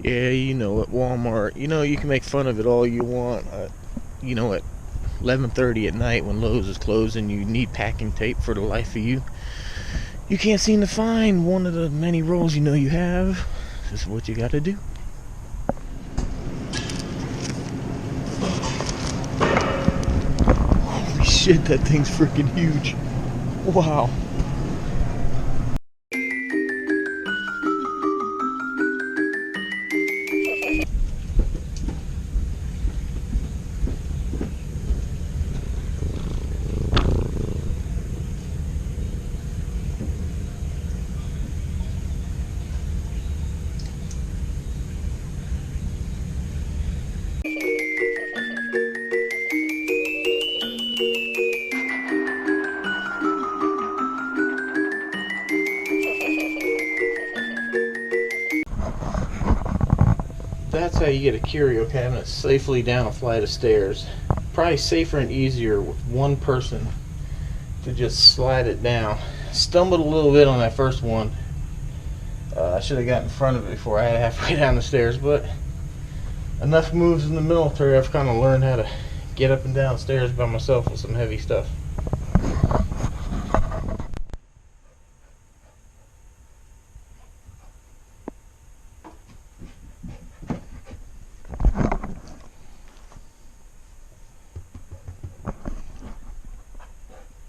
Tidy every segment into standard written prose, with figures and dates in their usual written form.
Yeah, at Walmart, you can make fun of it all you want. At 11:30 at night when Lowe's is closed and you need packing tape for the life of you, you can't seem to find one of the many rolls you have. This is what you got to do. Holy shit, that thing's freaking huge. Wow. That's how you get a curio cabinet safely down a flight of stairs. Probably safer and easier with one person to just slide it down. Stumbled a little bit on that first one. I should have got in front of it before I had halfway down the stairs, but enough moves in the military, I've kind of learned how to get up and down stairs by myself with some heavy stuff.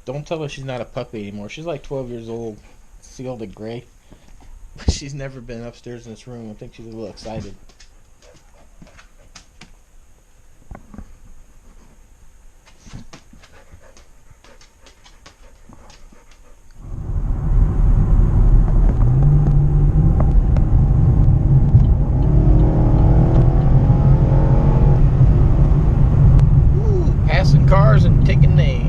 Don't tell her she's not a puppy anymore. She's like 12 years old. See all the gray? She's never been upstairs in this room. I think she's a little excited. Ooh, passing cars and taking names.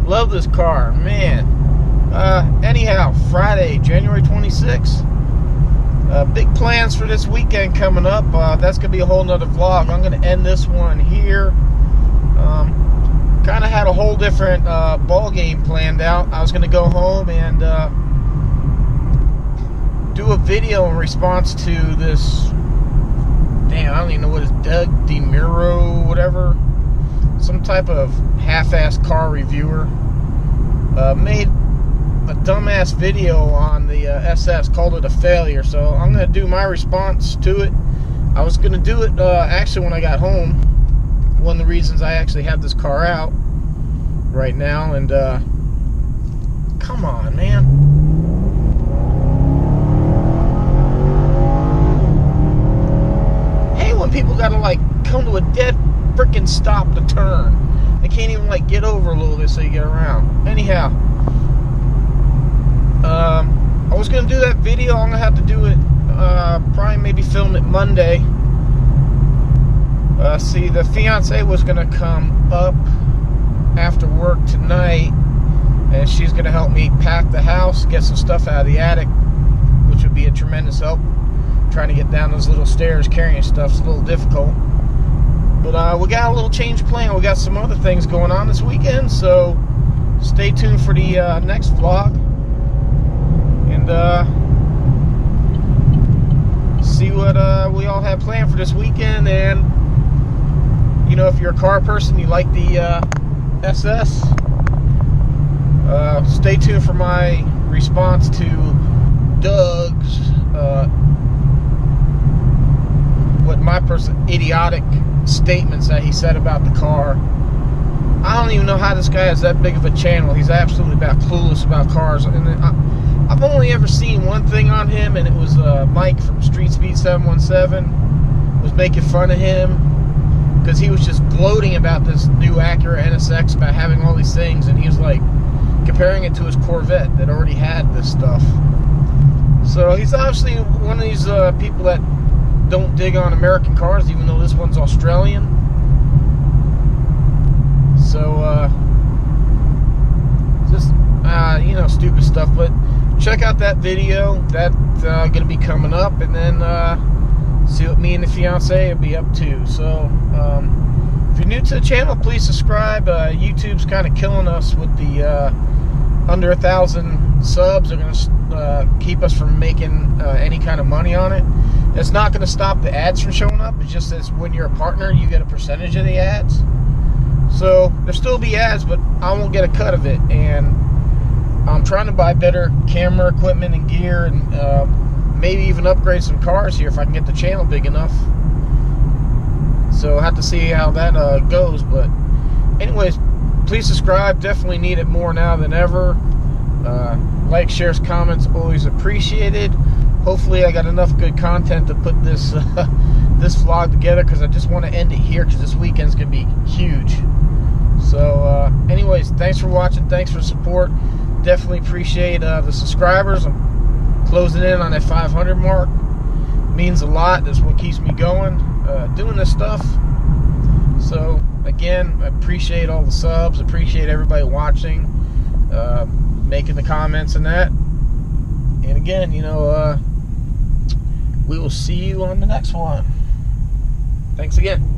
Love this car, man. Anyhow, Friday, January 26th. Big plans for this weekend coming up. That's going to be a whole nother vlog. I'm going to end this one here. Kind of had a whole different ball game planned out. I was going to go home and do a video in response to this. Damn, I don't even know what it's Doug DeMuro, whatever. Some type of half-assed car reviewer made a dumbass video on the SS, called it a failure. So I'm going to do my response to it. I was going to do it actually when I got home. One of the reasons I actually have this car out right now. And come on, man. Hey, when people got to like come to a dead freaking stop to turn. They can't even like get over a little bit so you get around. Anyhow, I was gonna do that video. I'm gonna have to do it probably maybe film it Monday. See, the fiance was gonna come up after work tonight and she's gonna help me pack the house, get some stuff out of the attic, which would be a tremendous help. Trying to get down those little stairs carrying stuff's a little difficult. But we got a little change plan. We got some other things going on this weekend, so stay tuned for the next vlog. And see what we all have planned for this weekend. And, if you're a car person, you like the SS, stay tuned for my response to Doug's, what my idiotic statements that he said about the car. I don't even know how this guy has that big of a channel. He's absolutely about clueless about cars. And I've only ever seen one thing on him, and it was Mike from Street Speed 717 was making fun of him because he was just gloating about this new Acura NSX, about having all these things, and he was like comparing it to his Corvette that already had this stuff. So he's obviously one of these people that don't dig on American cars, even though this one's Australian. So just stupid stuff. But check out that video. That's gonna be coming up, and then see what me and the fiance will be up to. So if you're new to the channel, please subscribe. YouTube's kind of killing us with the under 1,000 subs are going to keep us from making any kind of money on it. It's not going to stop the ads from showing up. It's just that when you're a partner, you get a percentage of the ads. So there'll still be ads, but I won't get a cut of it. And I'm trying to buy better camera equipment and gear, and maybe even upgrade some cars here if I can get the channel big enough. So I'll have to see how that goes. But anyways, please subscribe. Definitely need it more now than ever. Like, shares, comments, always appreciated. Hopefully I got enough good content to put this this vlog together, because I just want to end it here because this weekend's going to be huge. So anyways, thanks for watching. Thanks for support. Definitely appreciate the subscribers. I'm closing in on that 500 mark. Means a lot. That's what keeps me going, doing this stuff. So again, I appreciate all the subs. Appreciate everybody watching, making the comments and that. And again, you know, we will see you on the next one. Thanks again.